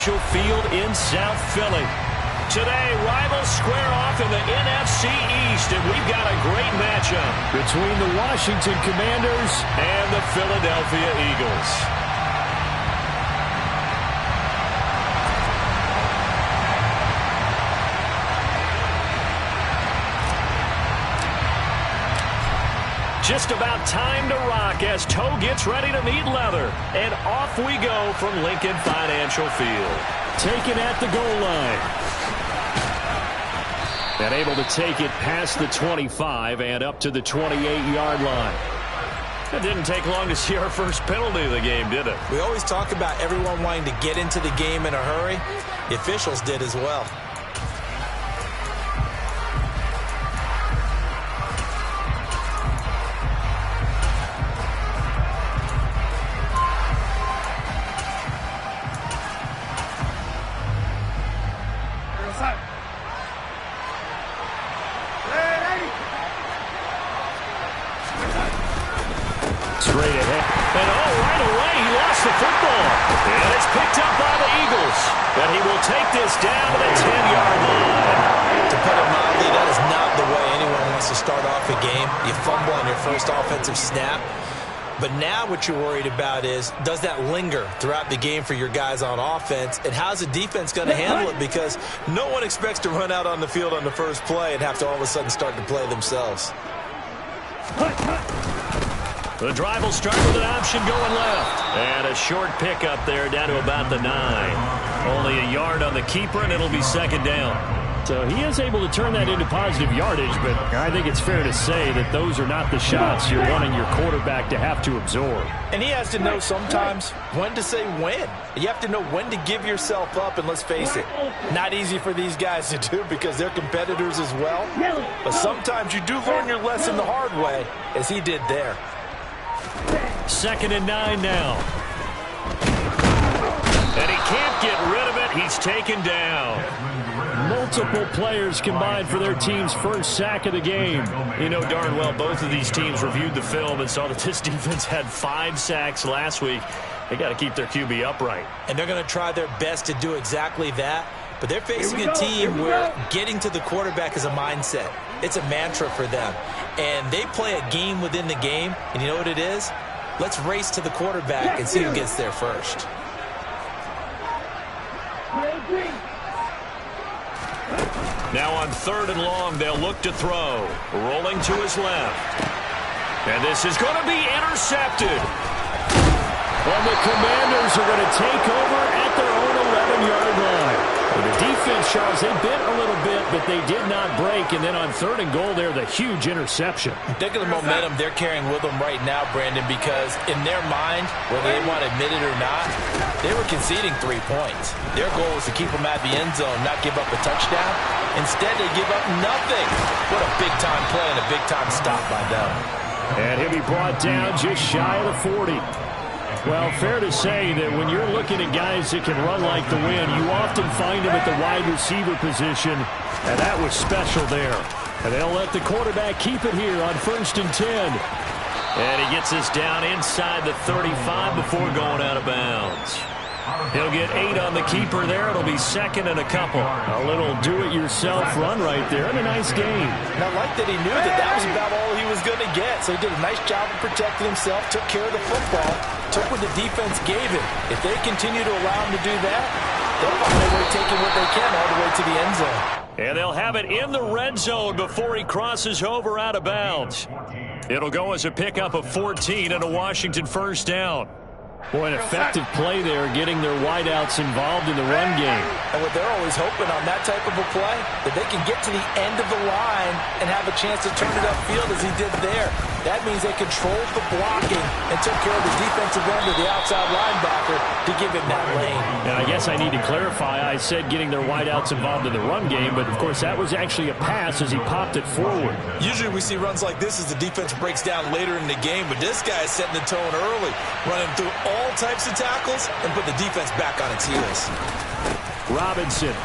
Field in South Philly. Today, rivals square off in the NFC East, and we've got a great matchup between the Washington Commanders and the Philadelphia Eagles. Just about time to rock as toe gets ready to meet leather. And off we go from Lincoln Financial Field. Taken at the goal line. And able to take it past the 25 and up to the 28-yard line. It didn't take long to see our first penalty of the game, did it? We always talk about everyone wanting to get into the game in a hurry. The officials did as well. Straight ahead. And right away, he lost the football. And it's picked up by the Eagles. And he will take this down to the 10-yard line. To put it mildly, that is not the way anyone wants to start off a game. You fumble on your first offensive snap. But now what you're worried about is, does that linger throughout the game for your guys on offense? And how's the defense going to handle it? Because no one expects to run out on the field on the first play and have to all of a sudden start to play themselves. The drive will start with an option going left. And a short pickup there down to about the 9. Only a yard on the keeper, and it'll be second down. So he is able to turn that into positive yardage, but I think it's fair to say that those are not the shots you're wanting your quarterback to have to absorb. And he has to know sometimes when to say when. You have to know when to give yourself up, and let's face it, not easy for these guys to do because they're competitors as well. But sometimes you do learn your lesson the hard way, as he did there. 2nd and 9 now. And he can't get rid of it. He's taken down. Multiple players combined for their team's first sack of the game. You know darn well both of these teams reviewed the film and saw that this defense had 5 sacks last week. They got to keep their QB upright. And they're going to try their best to do exactly that. But they're facing a team where getting to the quarterback is a mindset. It's a mantra for them. And they play a game within the game. And you know what it is? Let's race to the quarterback and see who gets there first. Now on 3rd and long, they'll look to throw. Rolling to his left. And this is going to be intercepted. And the Commanders are going to take over at their own 11-yard line. Well, the defense, Charles, they bit a little bit, but they did not break. And then on 3rd and goal there, the huge interception. Think of the momentum they're carrying with them right now, Brandon, because in their mind, whether they want to admit it or not, they were conceding 3 points. Their goal was to keep them at the end zone, not give up a touchdown. Instead, they give up nothing. What a big-time play and a big-time stop by them. And he'll be brought down just shy of the 40. Well, fair to say that when you're looking at guys that can run like the wind, you often find them at the wide receiver position, and that was special there. And they'll let the quarterback keep it here on 1st and 10. And he gets this down inside the 35 before going out of bounds. He'll get 8 on the keeper there. It'll be 2nd and a couple. A little do-it-yourself run right there and a nice game. And I like that he knew that that was about all he was going to get. So he did a nice job of protecting himself, took care of the football, took what the defense gave him. If they continue to allow him to do that, they'll find their way taking what they can all the way to the end zone. And they'll have it in the red zone before he crosses over out of bounds. It'll go as a pickup of 14 and a Washington first down. Boy, an effective play there, getting their wideouts involved in the run game. And what they're always hoping on that type of a play, that they can get to the end of the line and have a chance to turn it upfield as he did there. That means they controlled the blocking and took care of the defensive end of the outside linebacker to give him that lane. And I guess I need to clarify, I said getting their wideouts involved in the run game, but of course that was actually a pass as he popped it forward. Usually we see runs like this as the defense breaks down later in the game, but this guy is setting the tone early, running through all types of tackles and put the defense back on its heels. Robinson.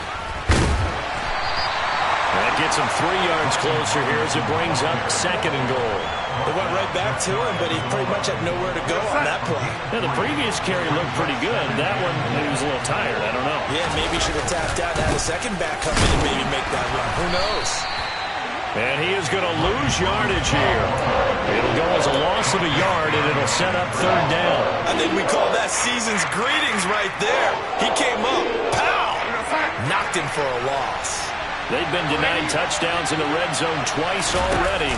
That gets him 3 yards closer here as it brings up 2nd and goal. They went right back to him, but he pretty much had nowhere to go on that play. Now, the previous carry looked pretty good. That one, he was a little tired. I don't know. Yeah, maybe he should have tapped out and had a second back come in and maybe make that run. Who knows? And he is going to lose yardage here. It'll go as a loss of a yard, and it'll set up 3rd down. I think we call that season's greetings right there. He came up, pow! Knocked him for a loss. They've been denied touchdowns in the red zone twice already.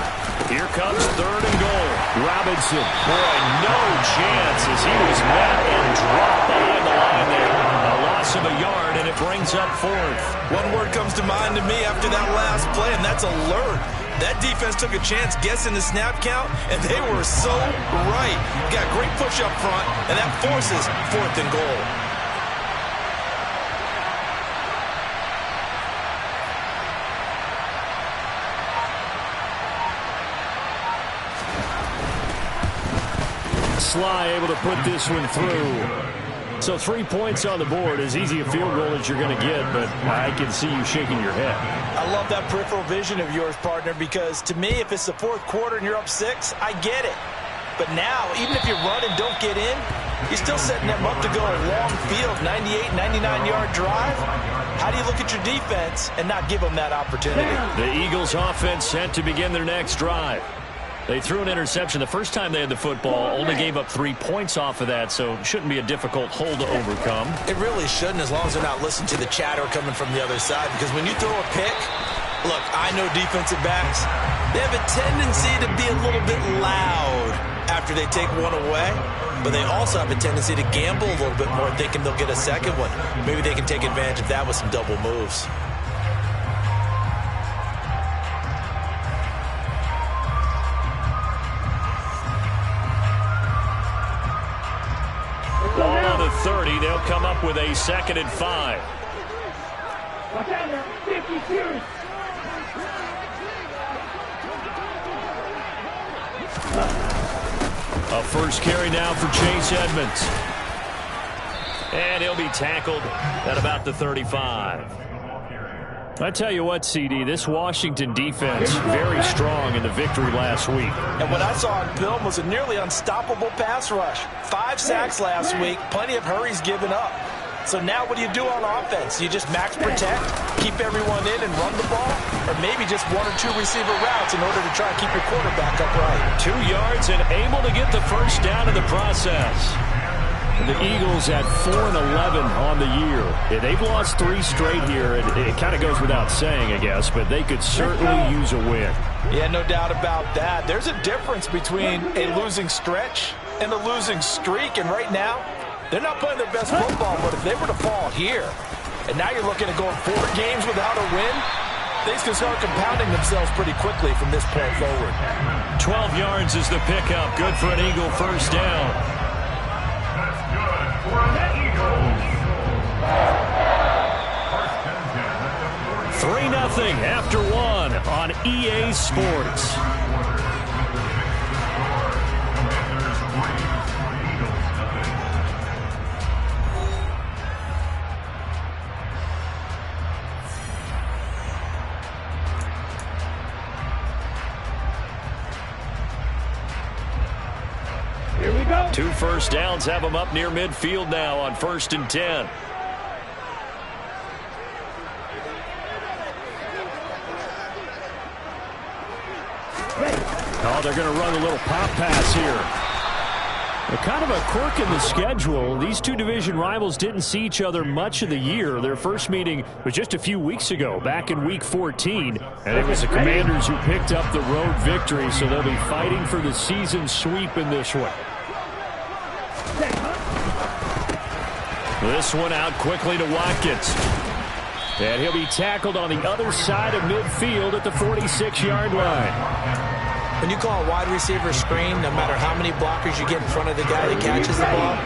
Here comes 3rd and goal. Robinson, boy, no chance as he was met and dropped behind the line there. A loss of a yard, and it brings up 4th. One word comes to mind to me after that last play, and that's alert. That defense took a chance guessing the snap count, and they were so right. Got great push up front, and that forces 4th and goal. Sly able to put this one through. So 3 points on the board, as easy a field goal as you're going to get, but I can see you shaking your head. I love that peripheral vision of yours, partner, because to me, if it's the 4th quarter and you're up 6, I get it. But now, even if you run and don't get in, you're still setting them up to go a long field, 98, 99-yard drive. How do you look at your defense and not give them that opportunity? The Eagles offense set to begin their next drive. They threw an interception the first time they had the football, only gave up 3 points off of that, so it shouldn't be a difficult hole to overcome. It really shouldn't, as long as they're not listening to the chatter coming from the other side, because when you throw a pick, look, I know defensive backs, they have a tendency to be a little bit loud after they take one away, but they also have a tendency to gamble a little bit more, thinking they'll get a second one. Maybe they can take advantage of that with some double moves. Ball on the 30. They'll come up with a 2nd and 5. A first carry now for Chase Edmonds. And he'll be tackled at about the 35. I tell you what, CD, this Washington defense very strong in the victory last week. And what I saw on film was a nearly unstoppable pass rush. 5 sacks last week, plenty of hurries given up. So now what do you do on offense? You just max protect, keep everyone in and run the ball, or maybe just 1 or 2 receiver routes in order to try and keep your quarterback upright. 2 yards and able to get the first down in the process. The Eagles at 4-11 on the year. Yeah, they've lost 3 straight here. It kind of goes without saying, I guess, but they could certainly use a win. Yeah, no doubt about that. There's a difference between a losing stretch and a losing streak, and right now, they're not playing their best football, but if they were to fall here, and now you're looking at going 4 games without a win, things can start compounding themselves pretty quickly from this point forward. 12 yards is the pickup. Good for an Eagle first down. 3-0 after 1 on EA Sports. Here we go. 2 first downs have them up near midfield now on 1st and 10. Oh, they're going to run a little pop pass here. Kind of a quirk in the schedule. These 2 division rivals didn't see each other much of the year. Their first meeting was just a few weeks ago, back in Week 14. And it was the Commanders who picked up the road victory, so they'll be fighting for the season sweep in this one. This one out quickly to Watkins. And he'll be tackled on the other side of midfield at the 46-yard line. When you call a wide receiver screen, no matter how many blockers you get in front of the guy that catches the ball,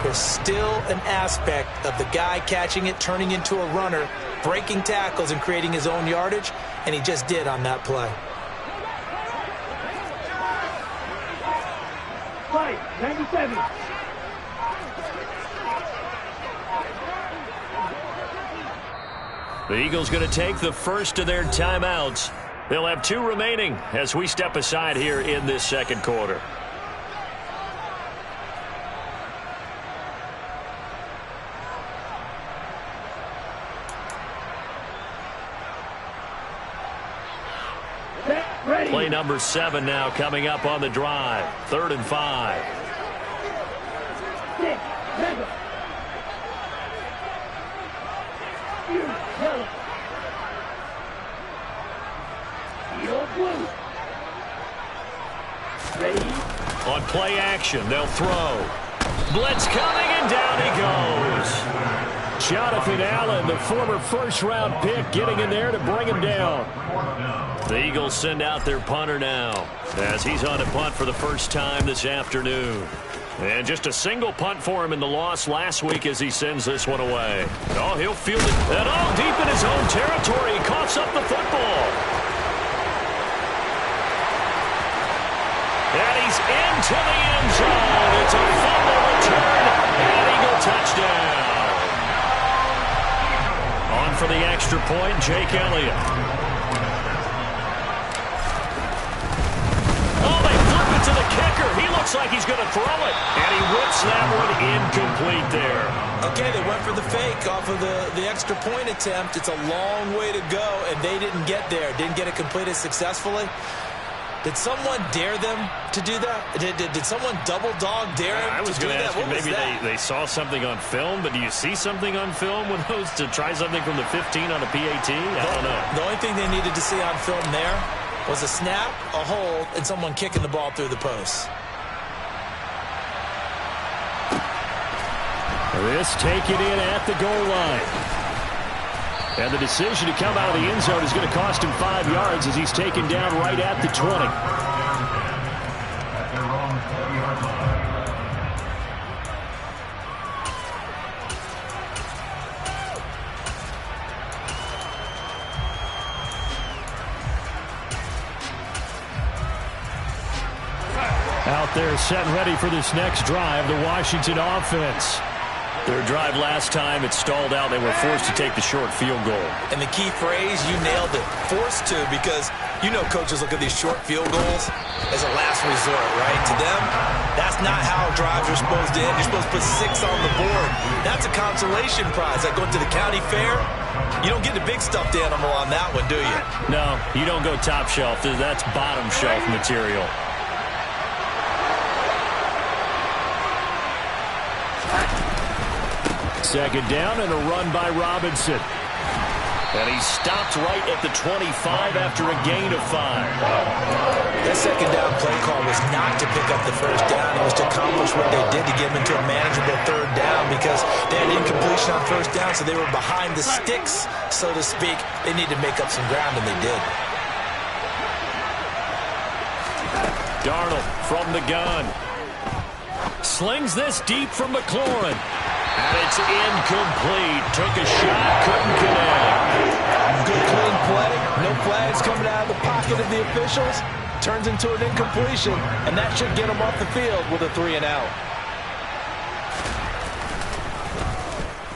there's still an aspect of the guy catching it, turning into a runner, breaking tackles and creating his own yardage, and he just did on that play. Fight, 97. The Eagles going to take the first of their timeouts. They'll have 2 remaining as we step aside here in this second quarter. Play number 7 now coming up on the drive. 3rd and 5. 6, 7. Field blue. Ready. On play action, they'll throw. Blitz coming, and down he goes. Jonathan Allen, the former first-round pick, getting in there to bring him down. The Eagles send out their punter now as he's on a punt for the first time this afternoon. And just a single punt for him in the loss last week as he sends this one away. Oh, he'll field it. And all deep in his own territory. He coughs up the football. And he's into the end zone. It's a fumble return and Eagle touchdown. On for the extra point, Jake Elliott. To the kicker. He looks like he's going to throw it. And he whips that one incomplete there. Okay, they went for the fake off of the extra point attempt. It's a long way to go, and they didn't get there. Didn't get it completed successfully. Did someone dare them to do that? Did someone double dog dare him I was to do going to that? ask you, What maybe was they saw something on film, but do you see something on film when those to try something from the 15 on a PAT? I don't know. The only thing they needed to see on film there was a snap, a hold, and someone kicking the ball through the post. This taken in at the goal line. And the decision to come out of the end zone is going to cost him 5 yards as he's taken down right at the 20. Out there set and ready for this next drive, the Washington offense. Their drive last time, it stalled out. They were forced to take the short field goal. And the key phrase, you nailed it, forced to, because you know coaches look at these short field goals as a last resort, right? To them, that's not how drives are supposed to end. You're supposed to put 6 on the board. That's a consolation prize. Like going to the county fair, you don't get the big stuffed animal on that one, do you? No, you don't go top shelf. That's bottom shelf material. Second down and a run by Robinson. And he stopped right at the 25 after a gain of 5. That second down play call was not to pick up the first down. It was to accomplish what they did to get them into a manageable 3rd down because they had incompletion on first down, so they were behind the sticks, so to speak. They needed to make up some ground, and they did. Darnold from the gun. Slings this deep from McLaurin. And it's incomplete. Took a shot, couldn't connect. Good clean play. No flags coming out of the pocket of the officials. Turns into an incompletion, and that should get them off the field with a 3 and out.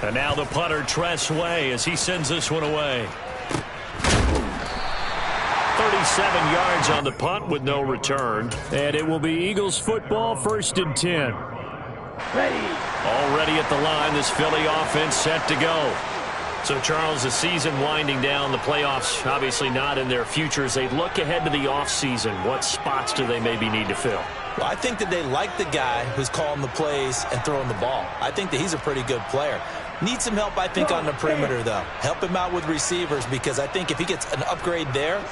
And now the punter, Tress Way, as he sends this one away. 37 yards on the punt with no return. And it will be Eagles football, 1st and 10. Ready. Already at the line, this Philly offense set to go. So, Charles, the season winding down, the playoffs obviously not in their future. As they look ahead to the offseason, what spots do they maybe need to fill? Well, I think that they like the guy who's calling the plays and throwing the ball. I think that he's a pretty good player. Needs some help, I think, on the perimeter, though. Help him out with receivers because I think if he gets an upgrade there,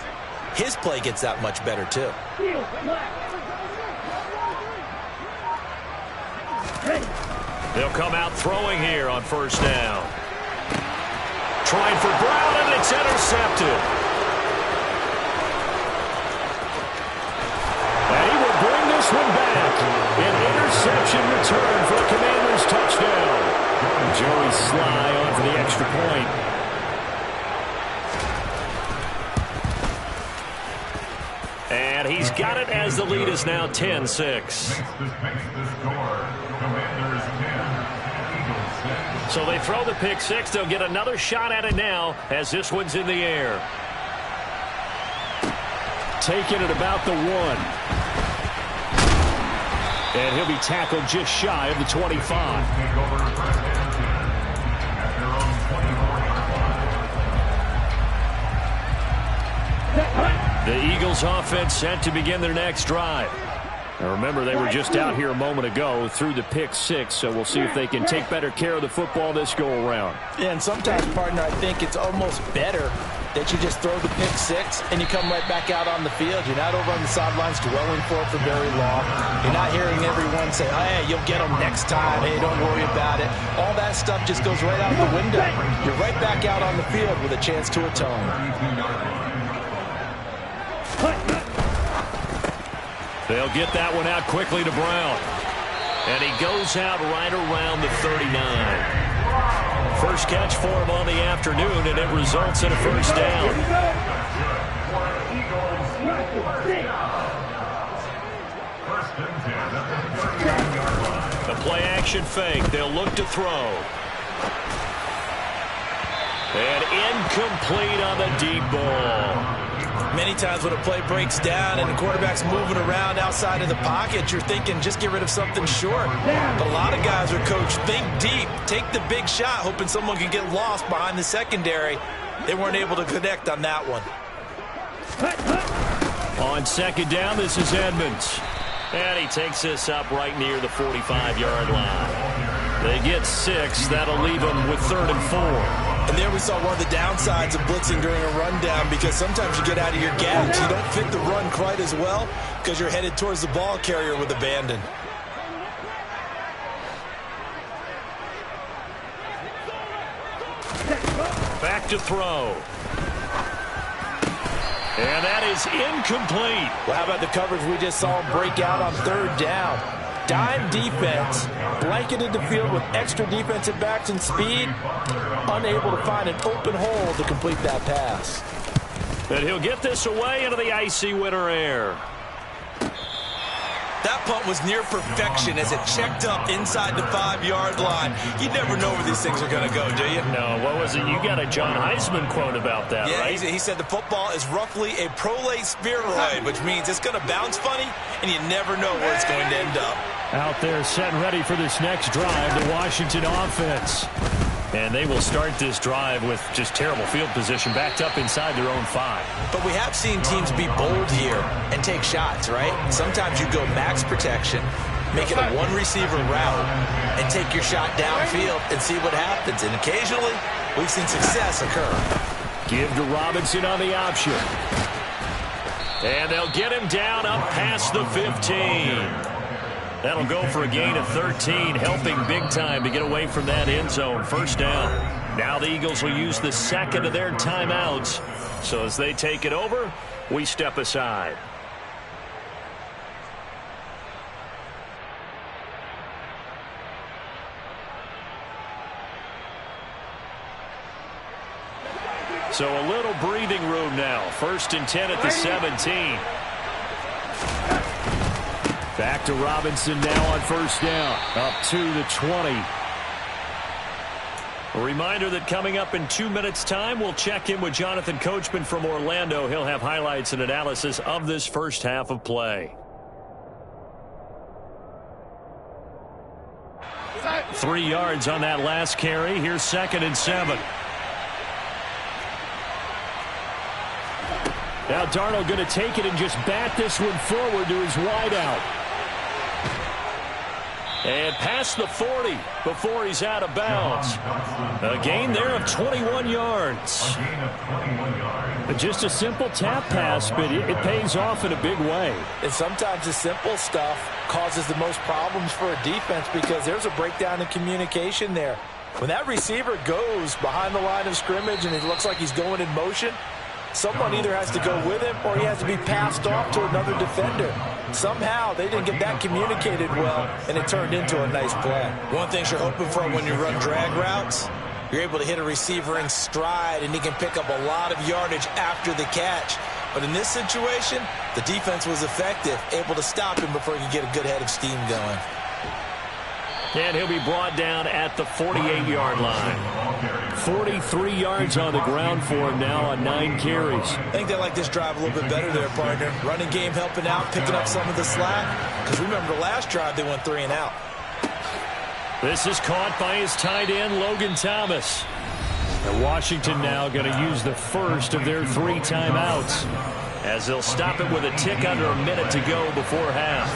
his play gets that much better, too. They'll come out throwing here on 1st down. Trying for Brown, and it's intercepted. And he will bring this one back. An interception return for a Commanders touchdown. Joey Sly on for the extra point. And he's got it as the lead is now 10-6. So they throw the pick six. They'll get another shot at it now as this one's in the air. Taking it about the 1. And he'll be tackled just shy of the 25. The Eagles offense set to begin their next drive. Now remember, they were just out here a moment ago through the pick six, so we'll see if they can take better care of the football this go-around. Yeah, and sometimes, partner, I think it's almost better that you just throw the pick six and you come right back out on the field. You're not over on the sidelines dwelling for it for very long. You're not hearing everyone say, oh, hey, you'll get them next time. Hey, don't worry about it. All that stuff just goes right out the window. You're right back out on the field with a chance to atone. They'll get that one out quickly to Brown. And he goes out right around the 39. First catch for him on the afternoon, and it results in a first down. The play action fake. They'll look to throw. And incomplete on the deep ball. Many times when a play breaks down and the quarterback's moving around outside of the pocket, you're thinking just get rid of something short. But a lot of guys are coached, think deep, take the big shot, hoping someone can get lost behind the secondary. They weren't able to connect on that one. On second down, this is Edmonds. And he takes this up right near the 45-yard line. They get 6. That'll leave them with 3rd and 4. And there we saw one of the downsides of blitzing during a rundown, because sometimes you get out of your gaps. You don't fit the run quite as well because you're headed towards the ball carrier with abandon. Back to throw. And that is incomplete. Well, how about the coverage we just saw him break out on 3rd down? Dime defense, blanketed the field with extra defensive backs and speed, unable to find an open hole to complete that pass. And he'll get this away into the icy winter air. That punt was near perfection as it checked up inside the 5-yard line. You never know where these things are going to go, do you? No, what was it? You got a John Heisman quote about that, right? Yeah, he said the football is roughly a prolate spheroid, which means it's going to bounce funny, and you never know where it's going to end up. Out there set and ready for this next drive, the Washington offense. And they will start this drive with just terrible field position, backed up inside their own 5. But we have seen teams be bold here and take shots, right? Sometimes you go max protection, make it a one-receiver route, and take your shot downfield and see what happens. And occasionally, we've seen success occur. Give to Robinson on the option. And they'll get him down up past the 15. That'll go for a gain of 13, helping big time to get away from that end zone. First down. Now the Eagles will use the second of their timeouts. So as they take it over, we step aside. So a little breathing room now. 1st and 10 at the 17. Back to Robinson now on first down. Up to the 20. A reminder that coming up in 2 minutes' time, we'll check in with Jonathan Coachman from Orlando. He'll have highlights and analysis of this first half of play. 3 yards on that last carry. Here's 2nd and 7. Now Darnold going to take it and just bat this one forward to his wideout. And past the 40 before he's out of bounds. A gain there of 21 yards. Just a simple tap pass, but it pays off in a big way. And sometimes the simple stuff causes the most problems for a defense because there's a breakdown in communication there. When that receiver goes behind the line of scrimmage and it looks like he's going in motion, someone either has to go with him or he has to be passed off to another defender. Somehow they didn't get that communicated well, and it turned into a nice play. One thing you're hoping for when you run drag routes, you're able to hit a receiver in stride, and he can pick up a lot of yardage after the catch. But in this situation, the defense was effective, able to stop him before he could get a good head of steam going. And he'll be brought down at the 48-yard line. 43 yards on the ground for him now on 9 carries. I think they like this drive a little bit better there, partner. Running game helping out, picking up some of the slack. Because remember the last drive they went 3 and out. This is caught by his tight end, Logan Thomas. And Washington now going to use the first of their 3 timeouts, as they'll stop it with a tick under a minute to go before half.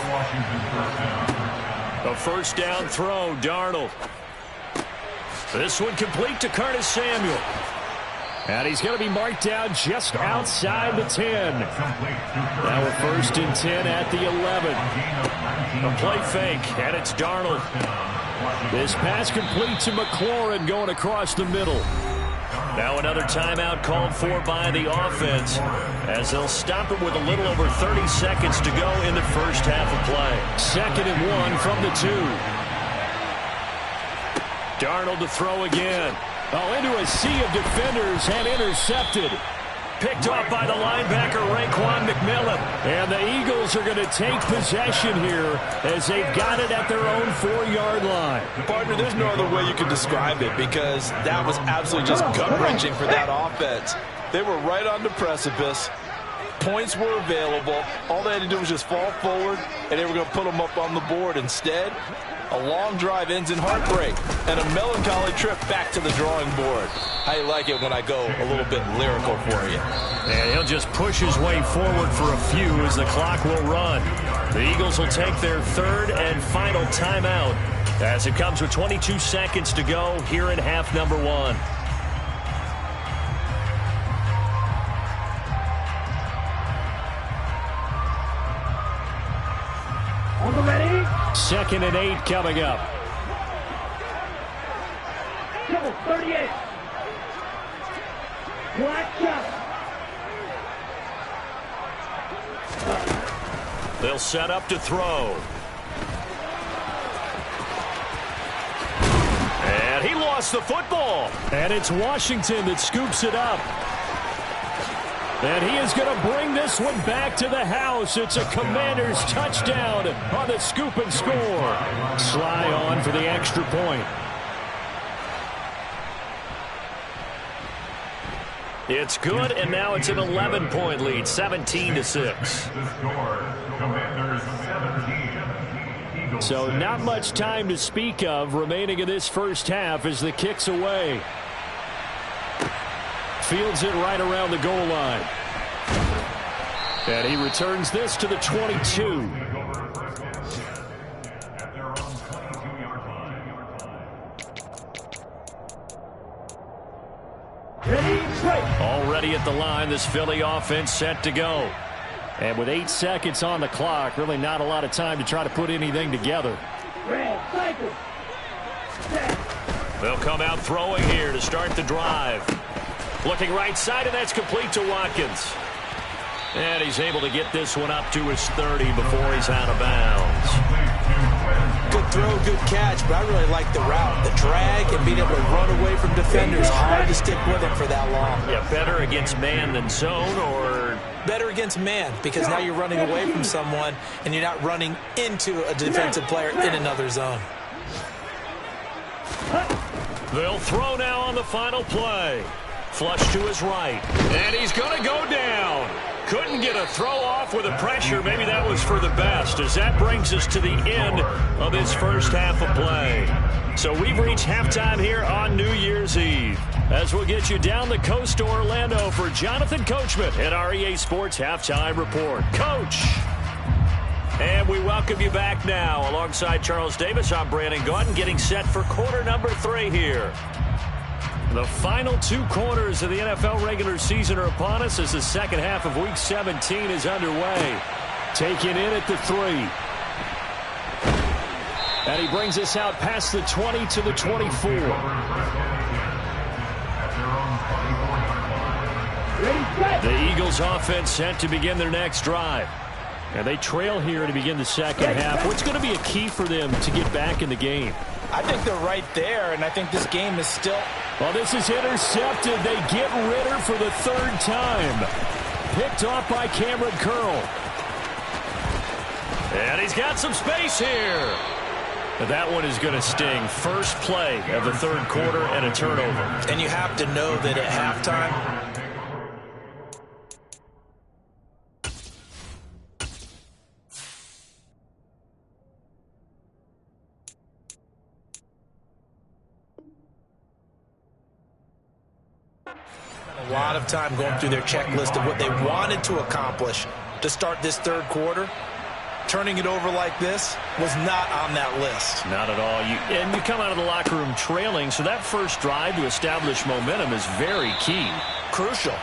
A first down throw, Darnold. This one complete to Curtis Samuel. And he's going to be marked down just outside the 10. Now we're first and 10 at the 11. A play fake, and it's Darnold. This pass complete to McLaurin going across the middle. Now another timeout called for by the offense, as they'll stop it with a little over 30 seconds to go in the first half of play. 2nd and 1 from the 2. Darnold to throw again. Oh, into a sea of defenders and intercepted. Picked off by the linebacker, Raekwon McMillan. And the Eagles are going to take possession here as they've got it at their own 4-yard line. Partner, there's no other way you can describe it, because that was absolutely just gut-wrenching for that offense. They were right on the precipice. Points were available. All they had to do was just fall forward, and they were going to put them up on the board. Instead, a long drive ends in heartbreak and a melancholy trip back to the drawing board. How you like it when I go a little bit lyrical for you? And he'll just push his way forward for a few as the clock will run. The Eagles will take their 3rd and final timeout as it comes with 22 seconds to go here in half number 1. On the ready. 2nd and 8 coming up. Double 38. Black shot. They'll set up to throw. And he lost the football. And it's Washington that scoops it up. And he is going to bring this one back to the house. It's a Commanders touchdown on the scoop and score. Sly on for the extra point. It's good, and now it's an 11-point lead, 17-6. So not much time to speak of remaining in this first half as the kick's away. Fields it right around the goal line. And he returns this to the 22. Already at the line, this Philly offense set to go. And with 8 seconds on the clock, really not a lot of time to try to put anything together. They'll come out throwing here to start the drive. Looking right side, and that's complete to Watkins. And he's able to get this one up to his 30 before he's out of bounds. Good throw, good catch, but I really like the route. The drag and being able to run away from defenders. Hard to stick with him for that long. Yeah, better against man than zone, or better against man, because now you're running away from someone and you're not running into a defensive player in another zone. They'll throw now on the final play. Flush to his right. And he's going to go down. Couldn't get a throw off with the pressure. Maybe that was for the best, as that brings us to the end of this first half of play. So we've reached halftime here on New Year's Eve, as we'll get you down the coast to Orlando for Jonathan Coachman at our EA Sports Halftime Report. Coach! And we welcome you back now. Alongside Charles Davis, I'm Brandon Gaudin, getting set for quarter number 3 here. The final 2 quarters of the NFL regular season are upon us as the second half of Week 17 is underway. Taken in at the 3. And he brings us out past the 20 to the 24. The Eagles offense set to begin their next drive. And they trail here to begin the second half. What's going to be a key for them to get back in the game? I think they're right there, and I think this game is still... Well, this is intercepted. They get Ritter for the 3rd time. Picked off by Cameron Curl. And he's got some space here. That one is going to sting. First play of the third quarter and a turnover. And you have to know that at halftime, a lot of time going through their checklist of what they wanted to accomplish to start this third quarter. Turning it over like this was not on that list. Not at all. And you come out of the locker room trailing, so that first drive to establish momentum is very key. Crucial.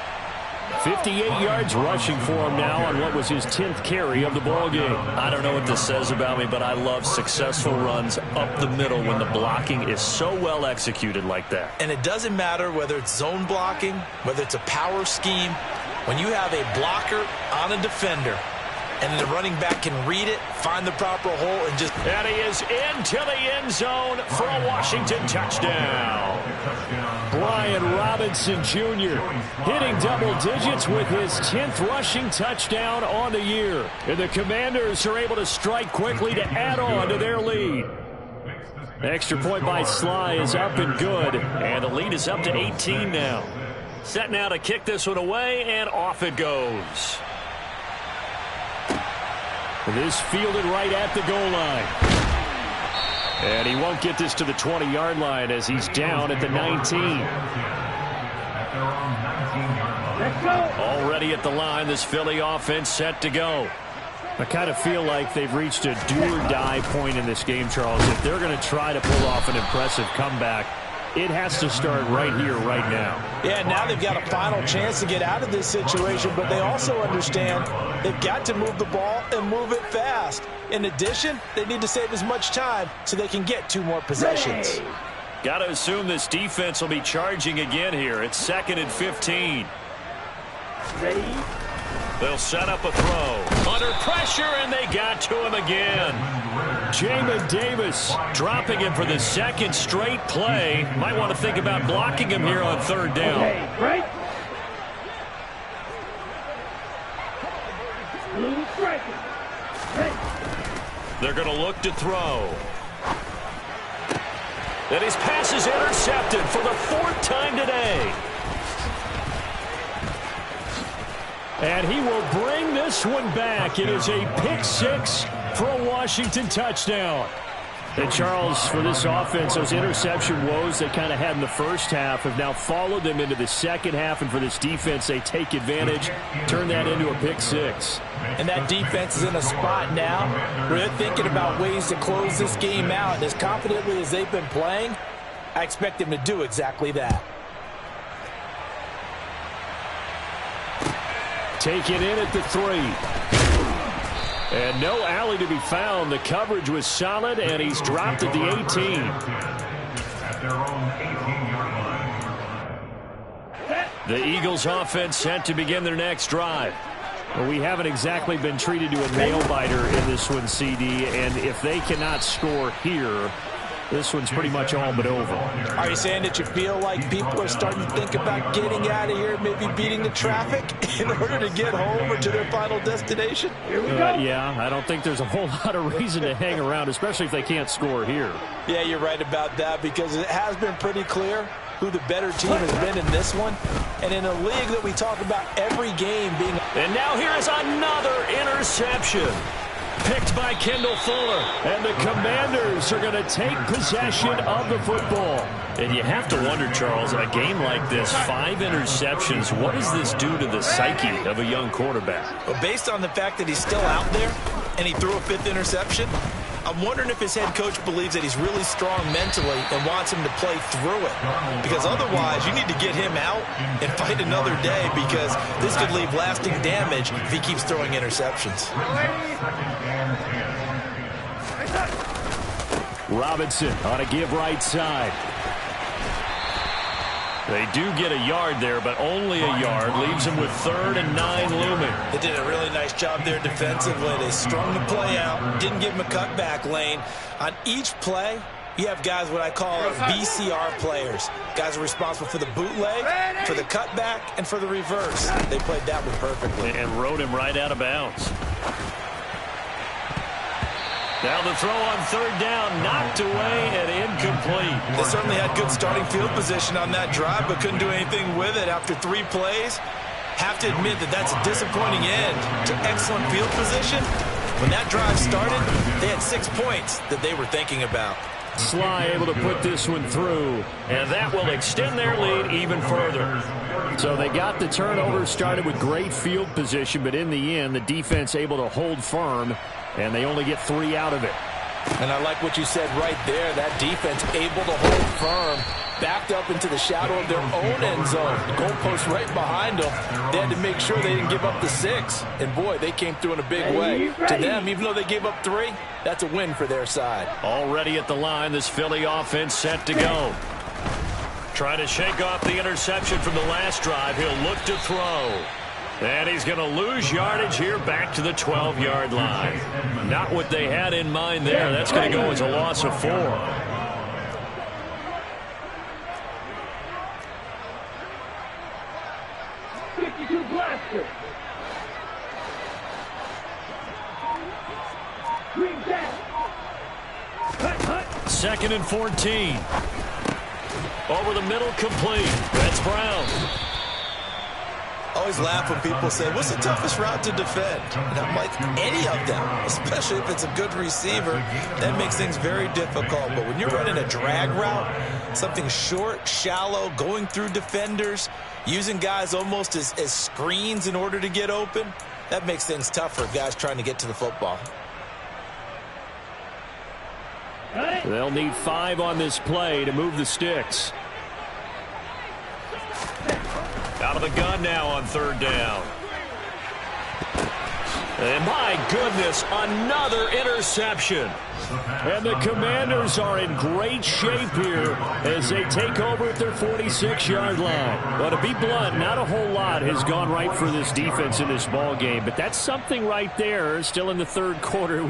58 yards rushing for him now on what was his 10th carry of the ball game. I don't know what this says about me, but I love successful runs up the middle when the blocking is so well executed like that. And it doesn't matter whether it's zone blocking, whether it's a power scheme. When you have a blocker on a defender, and the running back can read it, find the proper hole, and just... And he is into the end zone for a Washington touchdown. Brian Robinson Jr. hitting double digits with his 10th rushing touchdown on the year. And the Commanders are able to strike quickly to add on to their lead. Extra point by Sly is up and good. And the lead is up to 18 now. Set now to kick this one away, and off it goes. This fielded right at the goal line. And he won't get this to the 20-yard line as he's down at the 19. Let's go. Already at the line, this Philly offense set to go. I kind of feel like they've reached a do-or-die point in this game, Charles. If they're going to try to pull off an impressive comeback, it has to start right here, right now. Yeah, now they've got a final chance to get out of this situation, but they also understand they've got to move the ball and move it fast. In addition, they need to save as much time so they can get 2 more possessions. Got to assume this defense will be charging again here. It's 2nd and 15. Ready? They'll set up a throw. Under pressure, and they got to him again. Jamin Davis dropping him for the 2nd straight play. Might want to think about blocking him here on 3rd down. Okay, break. Blue striker. Ready. They're going to look to throw. And his pass is intercepted for the 4th time today. And he will bring this one back. It is a pick 6 for a Washington touchdown. And Charles, for this offense, those interception woes they kind of had in the first half have now followed them into the second half. And for this defense, they take advantage, turn that into a pick 6. And that defense is in a spot now where they're thinking about ways to close this game out. And as confidently as they've been playing, I expect them to do exactly that. Take it in at the 3. And no alley to be found. The coverage was solid, and he's dropped at the 18. The Eagles offense set to begin their next drive. Well, we haven't exactly been treated to a nail-biter in this one, CD, and if they cannot score here, this one's pretty much all but over. Are you saying that you feel like people are starting to think about getting out of here, maybe beating the traffic in order to get home or to their final destination? Here we go. Yeah, I don't think there's a whole lot of reason to hang around, especially if they can't score here. Yeah, you're right about that because it has been pretty clear who the better team has been in this one. And in a league that we talk about every game being... And now here is another interception. Picked by Kendall Fuller. And the Commanders are going to take possession of the football. And you have to wonder, Charles, a game like this, 5 interceptions, what does this do to the psyche of a young quarterback? Well, based on the fact that he's still out there and he threw a 5th interception, I'm wondering if his head coach believes that he's really strong mentally and wants him to play through it. Because otherwise, you need to get him out and fight another day because this could leave lasting damage if he keeps throwing interceptions. Robinson on a give right side. They do get a yard there, but only a yard. Leaves them with 3rd and 9 looming. They did a really nice job there defensively. They strung the play out, didn't give him a cutback lane. On each play, you have guys what I call VCR players. Guys are responsible for the bootleg, for the cutback, and for the reverse. They played that one perfectly. And rode him right out of bounds. Now the throw on third down, knocked away and incomplete. They certainly had good starting field position on that drive, but couldn't do anything with it after 3 plays. Have to admit that that's a disappointing end to excellent field position. When that drive started, they had 6 points that they were thinking about. Sly able to put this one through, and that will extend their lead even further. So they got the turnover started with great field position, but in the end, the defense able to hold firm, and they only get 3 out of it. And I like what you said right there. That defense able to hold firm, backed up into the shadow of their own end zone. The goalpost right behind them. They had to make sure they didn't give up the 6. And, boy, they came through in a big way. To them, even though they gave up 3, that's a win for their side. Already at the line, this Philly offense set to go. Trying to shake off the interception from the last drive. He'll look to throw. And he's going to lose yardage here back to the 12-yard line. Not what they had in mind there. That's going to go as a loss of 4. 52 blaster. Green back. Hut. 2nd and 14. Over the middle, complete. That's Brown. Always laugh when people say, what's the toughest route to defend? And I'm like, any of them, especially if it's a good receiver, that makes things very difficult. But when you're running a drag route, something short, shallow, going through defenders, using guys almost as screens in order to get open, that makes things tough for guys trying to get to the football. They'll need 5 on this play to move the sticks. Out of the gun now on third down. And my goodness, another interception. And the Commanders are in great shape here as they take over at their 46-yard line. But to be blunt, not a whole lot has gone right for this defense in this ball game. But that's something right there, still in the third quarter.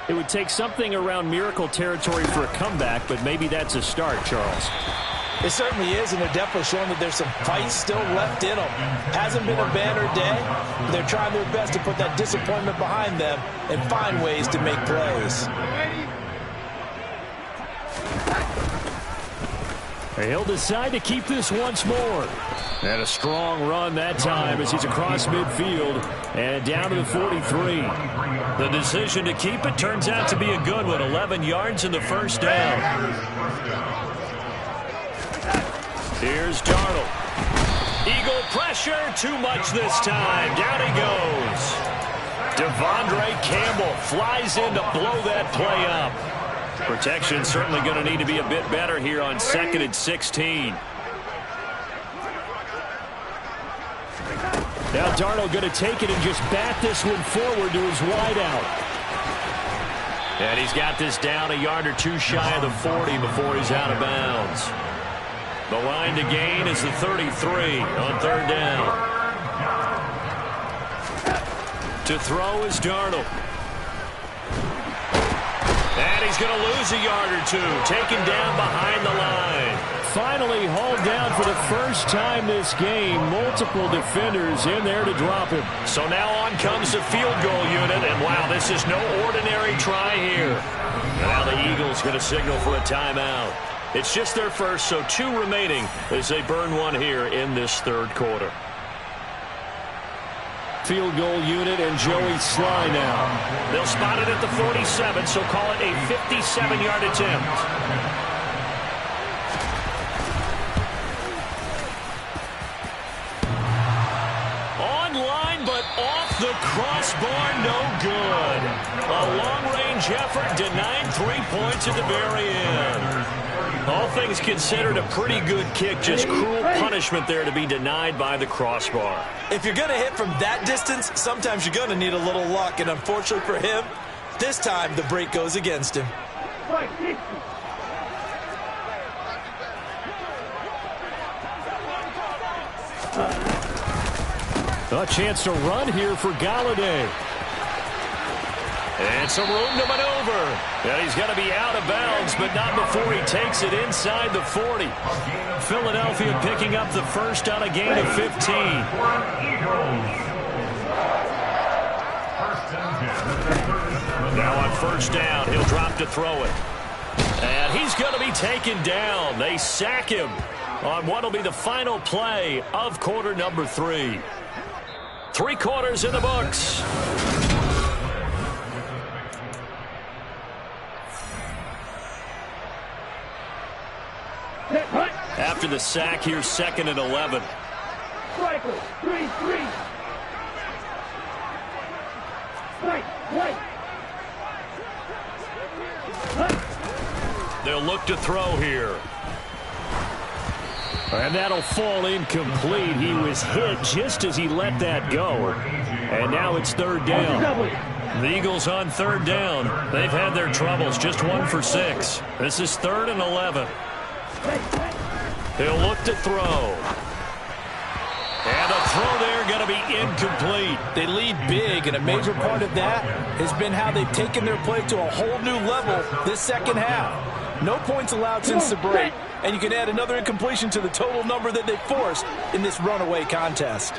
It would take something around miracle territory for a comeback, but maybe that's a start, Charles. It certainly is, and they're definitely showing that there's some fight still left in them. Hasn't been a banner day, but they're trying their best to put that disappointment behind them and find ways to make plays. He'll decide to keep this once more. And a strong run that time as he's across midfield and down to the 43. The decision to keep it turns out to be a good one. 11 yards in the first down. Here's Darnold. Eagle pressure, too much this time. Down he goes. Devondre Campbell flies in to blow that play up. Protection certainly going to need to be a bit better here on 2nd and 16. Now Darnold going to take it and just bat this one forward to his wideout. And he's got this down a yard or 2 shy of the 40 before he's out of bounds. The line to gain is the 33 on third down. To throw is Darnold. And he's going to lose a yard or 2, taken down behind the line. Finally hauled down for the first time this game. Multiple defenders in there to drop him. So now on comes the field goal unit, and wow, this is no ordinary try here. Now the Eagles going to signal for a timeout. It's just their first, so 2 remaining as they burn one here in this third quarter. Field goal unit and Joey Sly now. They'll spot it at the 47, so call it a 57-yard attempt. Online, but off the crossbar, no good. A long-range effort denied 3 points at the very end. All things considered, a pretty good kick. Just cruel punishment there to be denied by the crossbar. If you're going to hit from that distance, sometimes you're going to need a little luck. And unfortunately for him, this time the break goes against him. A chance to run here for Golladay. And some room to maneuver. And he's going to be out of bounds, but not before he takes it inside the 40. Philadelphia picking up the first on a gain of 15. Now on first down, he'll drop to throw it. And he's going to be taken down. They sack him on what will be the final play of quarter number 3. 3 quarters in the books. After the sack, here's 2nd and 11. Striker, 3-3. Right. They'll look to throw here. And that'll fall incomplete. He was hit just as he let that go. And now it's 3rd down. The Eagles on 3rd down. They've had their troubles, just 1 for 6. This is 3rd and 11. They'll look to throw. And the throw there going to be incomplete. They lead big, and a major part of that has been how they've taken their play to a whole new level this second half. No points allowed since the break, and you can add another incompletion to the total number that they forced in this runaway contest.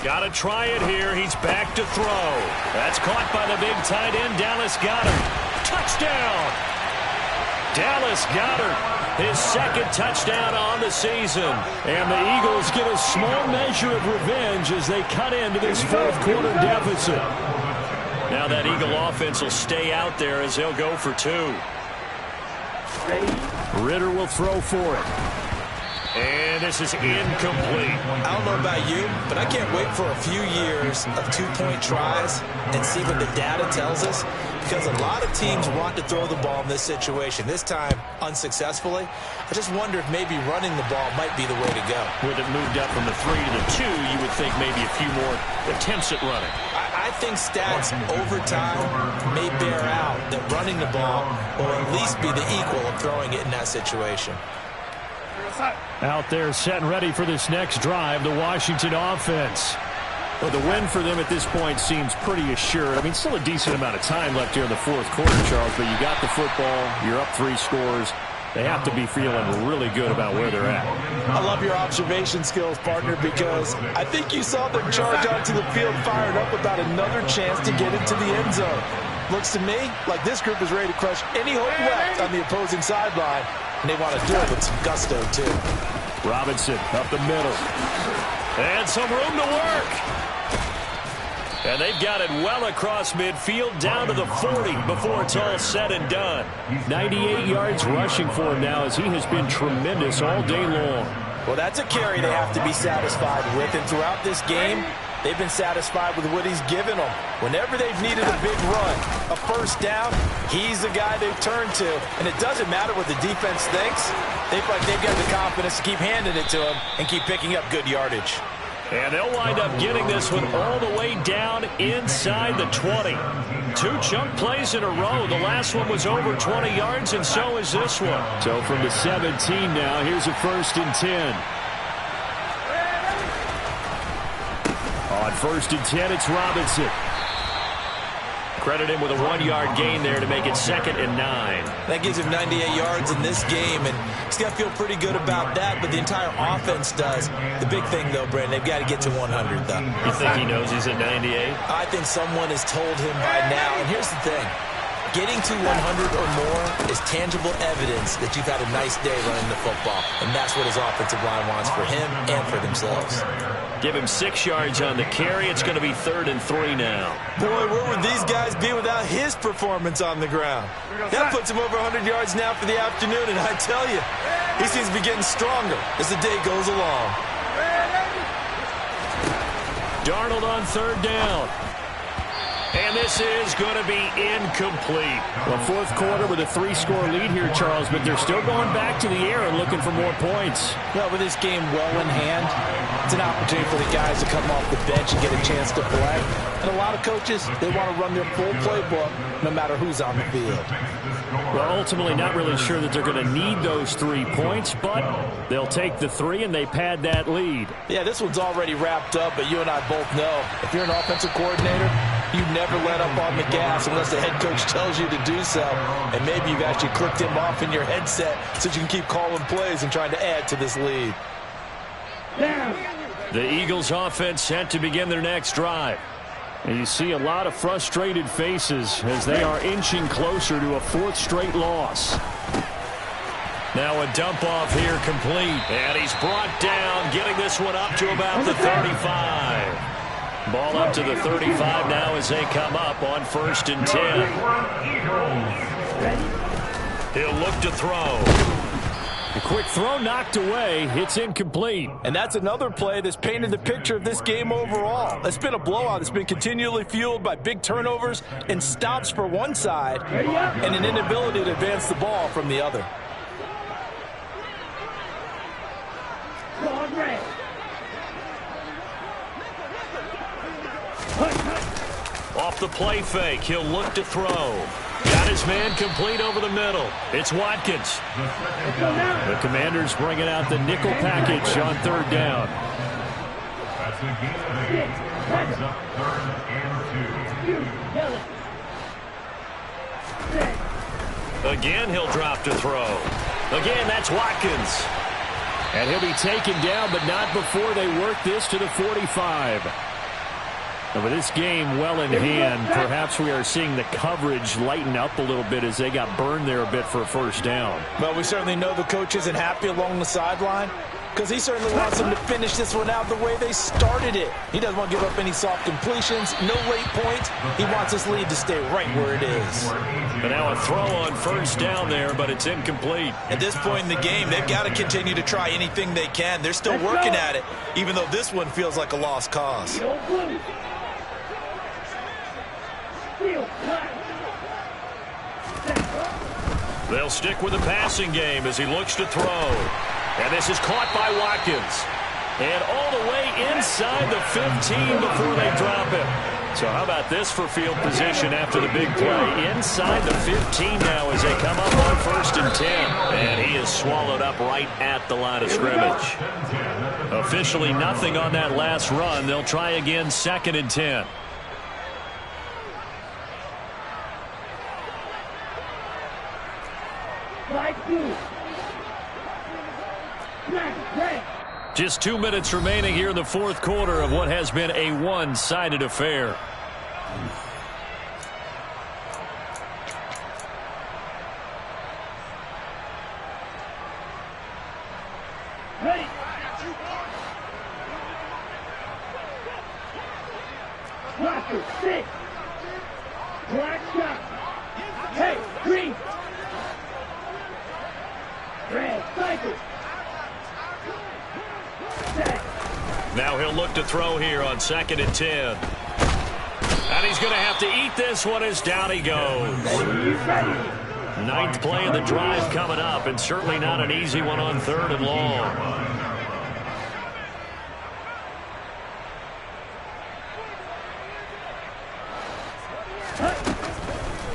Got to try it here. He's back to throw. That's caught by the big tight end, Dallas Goedert. Touchdown! Dallas Goedert, his 2nd touchdown on the season. And the Eagles get a small measure of revenge as they cut into this 4th quarter deficit. Now that Eagle offense will stay out there as they'll go for 2. Ritter will throw for it. And this is incomplete. I don't know about you, but I can't wait for a few years of 2-point tries and see what the data tells us, because a lot of teams want to throw the ball in this situation. This time, unsuccessfully. I just wonder if maybe running the ball might be the way to go. With it moved up from the 3 to the 2, you would think maybe a few more attempts at running. I think stats over time may bear out that running the ball will at least be the equal of throwing it in that situation. Out there set and ready for this next drive, the Washington offense. Well, the win for them at this point seems pretty assured. I mean, still a decent amount of time left here in the 4th quarter, Charles, but you got the football, you're up 3 scores. They have to be feeling really good about where they're at. I love your observation skills, partner, because I think you saw them charge onto the field fired up about another chance to get into the end zone. Looks to me like this group is ready to crush any hope left on the opposing sideline, and they want to do it with some gusto, too. Robinson up the middle. And some room to work. And they've got it well across midfield down to the 40 before it's all said and done. 98 yards rushing for him now as he has been tremendous all day long. Well, that's a carry they have to be satisfied with. And throughout this game, they've been satisfied with what he's given them. Whenever they've needed a big run, a first down, he's the guy they've turned to. And it doesn't matter what the defense thinks. They've got the confidence to keep handing it to him and keep picking up good yardage. And they'll wind up getting this one all the way down inside the 20. 2 chunk plays in a row. The last one was over 20 yards, and so is this one. So from the 17 now, here's a 1st and 10. On 1st and 10, it's Robinson. Credit him with a 1-yard gain there to make it 2nd and 9. That gives him 98 yards in this game, and he's got to feel pretty good about that, but the entire offense does. The big thing, though, Brandon, they've got to get to 100, though. You think he knows he's at 98? I think someone has told him by now, and here's the thing. Getting to 100 or more is tangible evidence that you've had a nice day running the football, and that's what his offensive line wants for him and for themselves. Give him 6 yards on the carry. It's going to be 3rd and 3 now. Boy, where would these guys be without his performance on the ground? That puts him over 100 yards now for the afternoon, and I tell you, he seems to be getting stronger as the day goes along. Darnold on 3rd down. And this is going to be incomplete. Well, 4th quarter with a 3-score lead here, Charles, but they're still going back to the air and looking for more points. Well, with this game well in hand, it's an opportunity for the guys to come off the bench and get a chance to play. And a lot of coaches, they want to run their full playbook no matter who's on the field. Well, ultimately not really sure that they're going to need those 3 points, but they'll take the 3 and they pad that lead. Yeah, this one's already wrapped up, but you and I both know if you're an offensive coordinator, You never let up on the gas unless the head coach tells you to do so. And maybe you've actually clicked him off in your headset so you can keep calling plays and trying to add to this lead. The Eagles offense set to begin their next drive. And you see a lot of frustrated faces as they are inching closer to a 4th straight loss. Now a dump off here complete. And he's brought down, getting this one up to about the 35. Ball up to the 35 now as they come up on 1st and 10. He'll look to throw. A quick throw knocked away. It's incomplete. And that's another play that's painted the picture of this game overall. It's been a blowout. It's been continually fueled by big turnovers and stops for one side and an inability to advance the ball from the other. Off the play fake, he'll look to throw. Got his man complete over the middle. It's Watkins. The Commanders bringing out the nickel package on 3rd down. Again, he'll drop to throw. Again, that's Watkins. And he'll be taken down, but not before they work this to the 45. And with this game well in hand, perhaps we are seeing the coverage lighten up a little bit as they got burned there a bit for a 1st down. Well, we certainly know the coach isn't happy along the sideline because he certainly wants them to finish this one out the way they started it. He doesn't want to give up any soft completions, no late points. He wants this lead to stay right where it is. But now a throw on 1st down there, but it's incomplete. At this point in the game, they've got to continue to try anything they can. They're still working at it, even though this one feels like a lost cause. They'll stick with the passing game as he looks to throw. And this is caught by Watkins. And all the way inside the 15 before they drop it. So how about this for field position after the big play? Inside the 15 now as they come up on 1st and 10. And he is swallowed up right at the line of scrimmage. Officially nothing on that last run. They'll try again 2nd and 10. Just 2 minutes remaining here in the 4th quarter of what has been a one-sided affair. Ready. Blocker, 6. Black shot. Hey, green. Red, cycle. Now he'll look to throw here on 2nd and 10. And he's going to have to eat this one as down he goes. 9th play of the drive coming up, and certainly not an easy one on 3rd and long.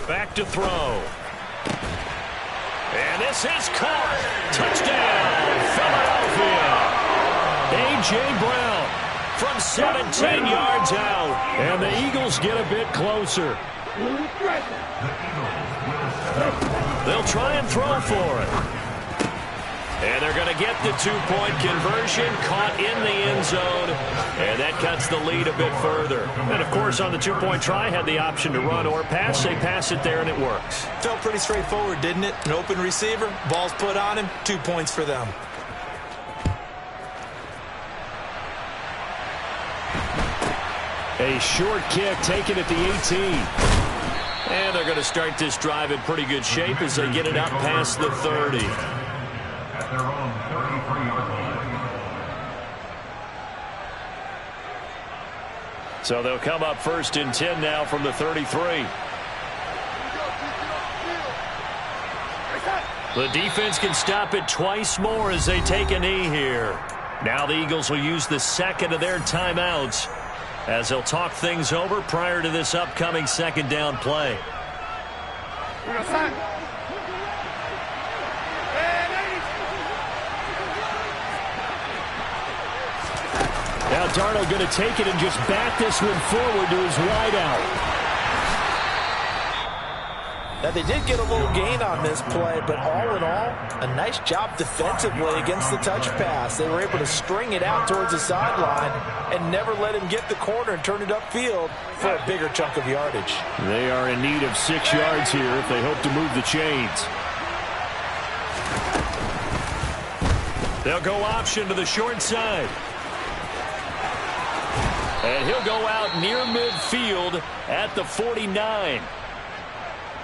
Back to throw. And this is caught. Touchdown, Philadelphia. A.J. Brown from 17 yards out. And the Eagles get a bit closer. They'll try and throw for it. And they're going to get the 2-point conversion, caught in the end zone, and that cuts the lead a bit further. And, of course, on the 2-point try, had the option to run or pass. They pass it there, and it works. Felt pretty straightforward, didn't it? An open receiver, ball's put on him, 2 points for them. A short kick taken at the 18. And they're going to start this drive in pretty good shape as they get it up past the 30. At their own 33-yard line. So they'll come up 1st and 10 now from the 33. The defense can stop it twice more as they take a knee here. Now the Eagles will use the 2nd of their timeouts as they'll talk things over prior to this upcoming 2nd down play. Now Darnold going to take it and just bat this one forward to his wideout. Now, they did get a little gain on this play, but all in all, a nice job defensively against the touch pass. They were able to string it out towards the sideline and never let him get the corner and turn it upfield for a bigger chunk of yardage. They are in need of 6 yards here if they hope to move the chains. They'll go option to the short side. And he'll go out near midfield at the 49.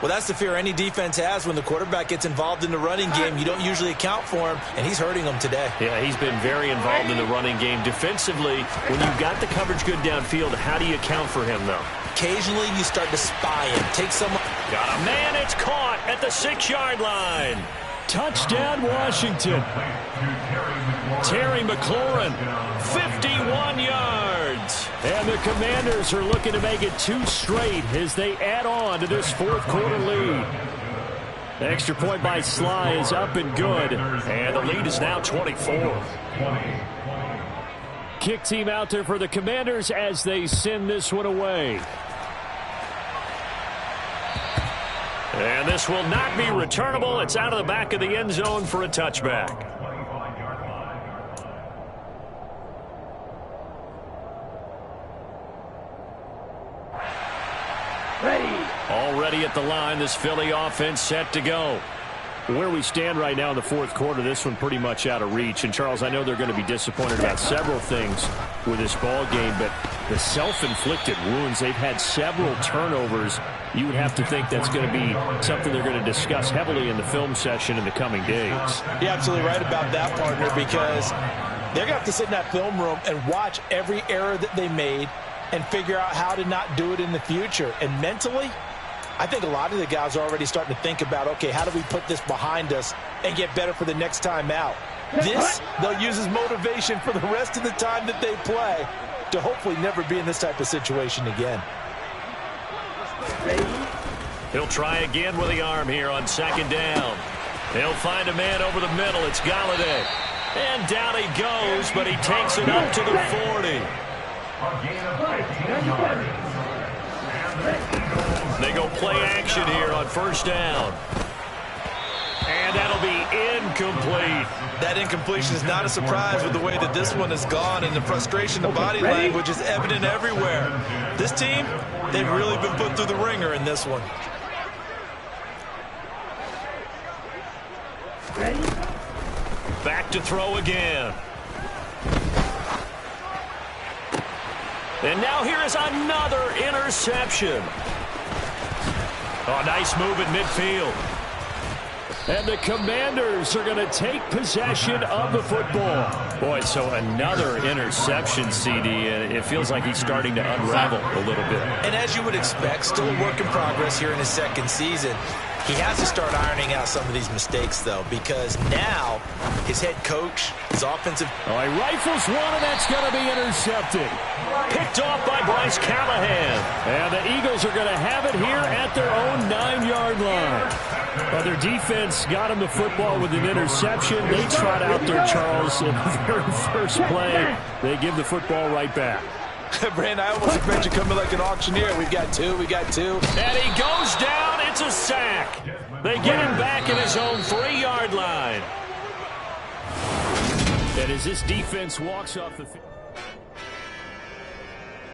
Well, that's the fear any defense has when the quarterback gets involved in the running game. You don't usually account for him, and he's hurting them today. Yeah, he's been very involved in the running game. Defensively, when you've got the coverage good downfield, how do you account for him, though? Occasionally, you start to spy him. Take someone. Got a man. It's caught at the 6-yard line. Touchdown, Washington. Terry McLaurin, 51 yards. And the Commanders are looking to make it 2 straight as they add on to this fourth-quarter lead. The extra point by Sly is up and good. And the lead is now 24. Kick team out there for the Commanders as they send this one away. And this will not be returnable. It's out of the back of the end zone for a touchback. Already at the line, this Philly offense set to go. Where we stand right now in the fourth quarter, this one pretty much out of reach. And, Charles, I know they're going to be disappointed about several things with this ball game, but the self-inflicted wounds, they've had several turnovers. You would have to think that's going to be something they're going to discuss heavily in the film session in the coming days. You're absolutely right about that, partner, because they're going to have to sit in that film room and watch every error that they made and figure out how to not do it in the future. And mentally, I think a lot of the guys are already starting to think about, okay, how do we put this behind us and get better for the next time out? This, they'll use as motivation for the rest of the time that they play to hopefully never be in this type of situation again. He'll try again with the arm here on second down. He'll find a man over the middle. It's Galladay. And down he goes, but he takes it up to the 40. They go play action here on first down. And that'll be incomplete. That incompletion is not a surprise with the way that this one has gone, and the frustration, the body language is evident everywhere. This team, they've really been put through the ringer in this one. Back to throw again. And now here is another interception. Oh, nice move at midfield. And the Commanders are going to take possession of the football. Boy, so another interception, CD, and it feels like he's starting to unravel a little bit. And as you would expect, still a work in progress here in his second season. He has to start ironing out some of these mistakes, though, because now his head coach, his offensive... Oh, he rifles one, and that's going to be intercepted. Picked off by Bryce Callahan. And the Eagles are going to have it here at their own 9-yard line. Well, their defense got him the football with an interception. They trot out there, Charles, in the very first play. They give the football right back. Brandon, I almost expect you coming like an auctioneer. We've got two. And he goes down. It's a sack. They get him back in his own 3-yard line. And as this defense walks off the field.